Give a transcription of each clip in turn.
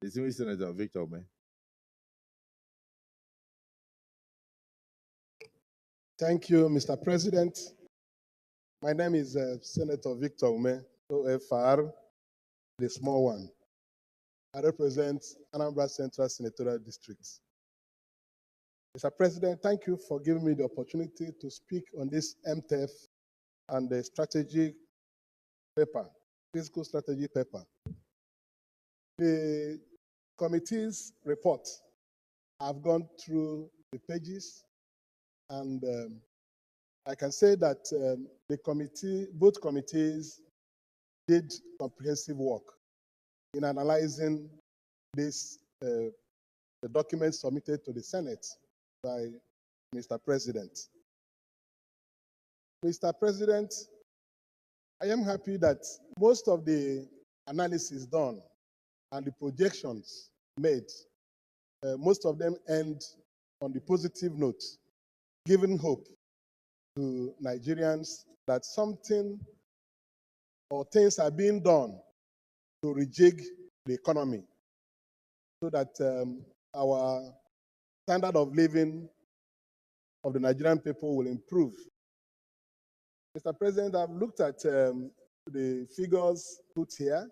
Distinguished Senator Victor Umeh. Thank you, Mr. President. My name is Senator Victor Umeh, OFR, the small one. I represent Anambra Central Senatorial District. Mr. President, thank you for giving me the opportunity to speak on this MTEF and the strategy paper, fiscal strategy paper. The committee's report, I've gone through the pages, and I can say that the committee, both committees did comprehensive work in analyzing this, the documents submitted to the Senate by Mr. President. Mr. President, I am happy that most of the analysis done and the projections made, most of them end on the positive note, giving hope to Nigerians that something or things are being done to rejig the economy so that our standard of living of the Nigerian people will improve. Mr. President, I've looked at the figures put here,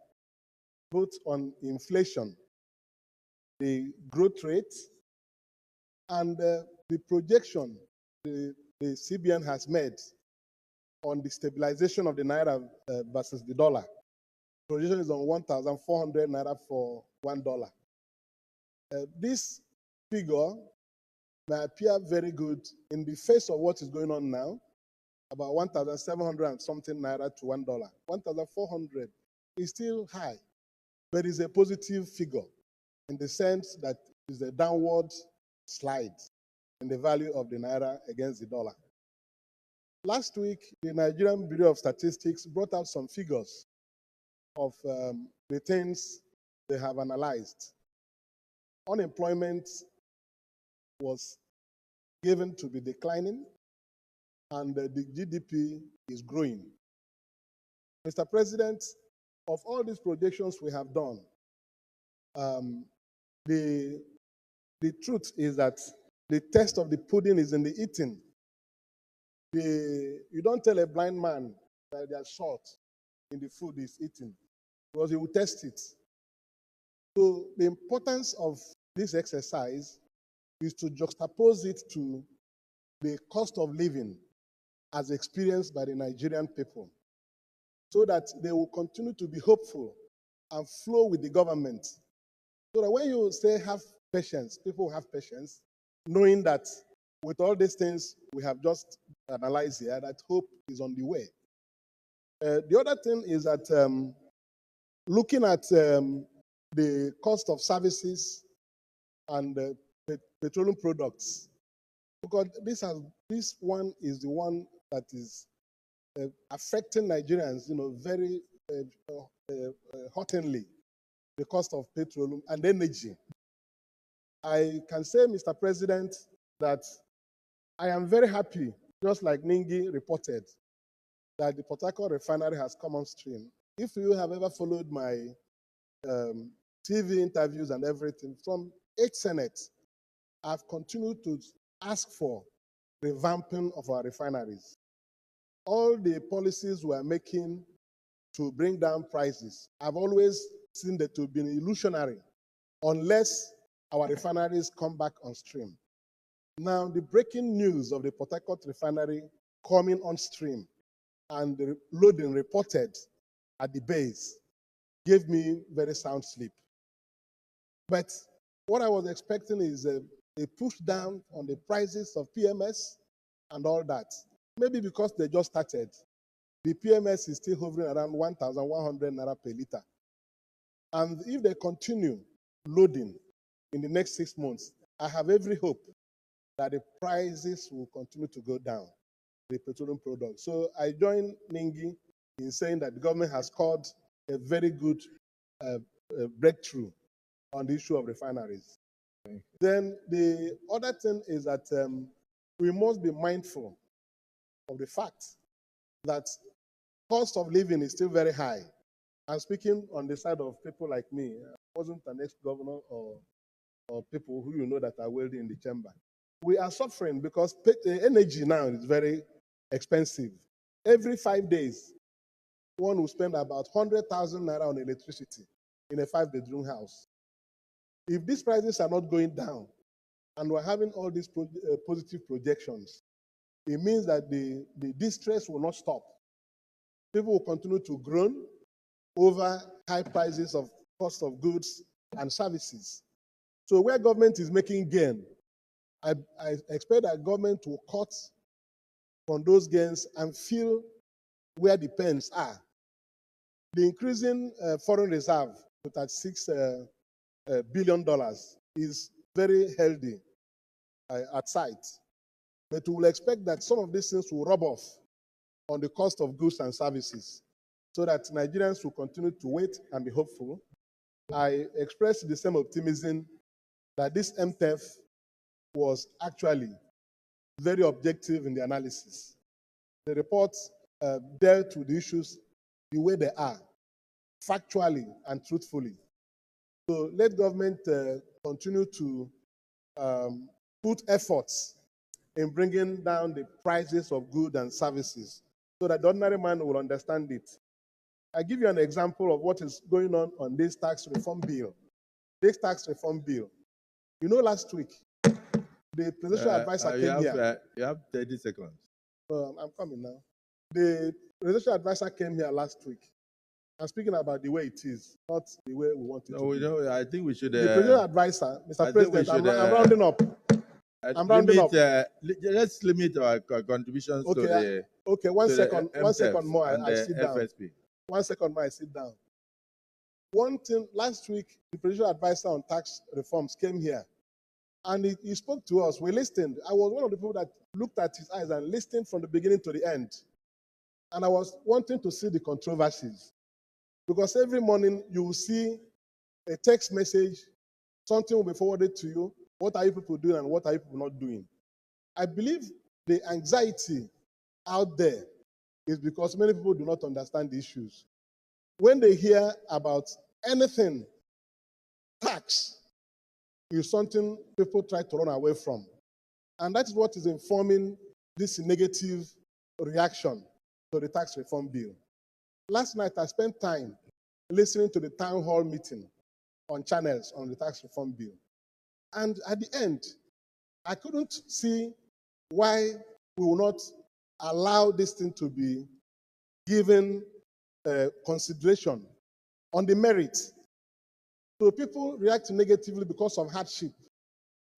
both on inflation, the growth rate, and the projection the CBN has made on the stabilization of the Naira versus the dollar. Projection is on 1,400 Naira for $1. This figure may appear very good in the face of what is going on now, about 1,700 and something Naira to $1. 1,400 is still high, but it's a positive figure in the sense that it's a downward slide in the value of the Naira against the dollar. Last week, the Nigerian Bureau of Statistics brought out some figures of the things they have analyzed. Unemployment was given to be declining, and the GDP is growing. Mr. President, of all these projections we have done, the truth is that the test of the pudding is in the eating. You don't tell a blind man that there's salt in the food he's eating, because he will test it. So the importance of this exercise is to juxtapose it to the cost of living as experienced by the Nigerian people, so that they will continue to be hopeful and flow with the government. So that when you say have patience, people have patience, knowing that with all these things we have just analyzed here, that hope is on the way. The other thing is that looking at the cost of services and petroleum products, because this one is the one that is affecting Nigerians, very hotly, the cost of petroleum and energy. I can say, Mr. President, that I am very happy, just like Ningi reported, that the Port Harcourt refinery has come on stream. If you have ever followed my TV interviews and everything, from 8 Senate, I've continued to ask for revamping of our refineries. All the policies we're making to bring down prices, I've always seen that to be illusionary unless our refineries come back on stream. Now, the breaking news of the Port Harcourt refinery coming on stream and the loading reported at the base gave me very sound sleep. But what I was expecting is a push down on the prices of PMS and all that. Maybe because they just started, the PMS is still hovering around 1,100 Naira per liter. And if they continue loading in the next 6 months, I have every hope that the prices will continue to go down, the petroleum products. So I join Ningi in saying that the government has scored a very good breakthrough on the issue of refineries. Then the other thing is that we must be mindful of the fact that cost of living is still very high. I'm speaking on the side of people like me. wasn't an ex-governor or people who you know that are wealthy in the chamber. We are suffering because energy now is very expensive. Every 5 days, one will spend about 100,000 naira on electricity in a 5-bedroom house. If these prices are not going down and we're having all these positive projections, it means that the distress will not stop. People will continue to groan over high prices of cost of goods and services. So where government is making gain, I expect that government will cut from those gains and fill where the pens are. The increasing foreign reserve to $36 billion is very healthy at sight. But we will expect that some of these things will rub off on the cost of goods and services so that Nigerians will continue to wait and be hopeful. I express the same optimism that this MTEF was actually very objective in the analysis. The report dealt with the issues the way they are, factually and truthfully. So let government continue to put efforts in bringing down the prices of goods and services so that the ordinary man will understand it. I give you an example of what is going on this tax reform bill. This tax reform bill. You know, last week, the presidential advisor came here. You have 30 seconds. I'm coming now. The presidential advisor came here last week. I'm speaking about the way it is, not the way we want it to be. I think we should. The presidential advisor, Mr. President, should, I'm rounding up. I'm rounding up. Let's limit our contributions to the. Okay, one second more. I sit down. FSP. 1 second more. I sit down. One thing, last week, the presidential advisor on tax reforms came here, and he spoke to us. We listened. I was one of the people that looked at his eyes and listened from the beginning to the end. And I was wanting to see the controversies. Because every morning you will see a text message, something will be forwarded to you. What are you people doing and what are you people not doing? I believe the anxiety out there is because many people do not understand the issues. When they hear about anything, tax is something people try to run away from. And that is what is informing this negative reaction to the tax reform bill. Last night, I spent time listening to the town hall meeting on channels on the tax reform bill. And at the end, I couldn't see why we will not allow this thing to be given consideration on the merit. So people react negatively because of hardship.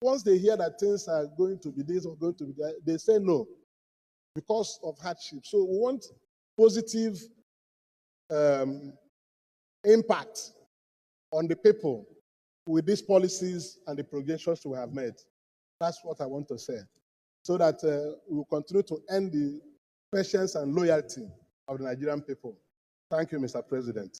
Once they hear that things are going to be this or going to be that, they say no because of hardship. So we want positive impact on the people with these policies and the projections we have made. That's what I want to say. So that we will continue to earn the patience and loyalty of the Nigerian people. Thank you, Mr. President.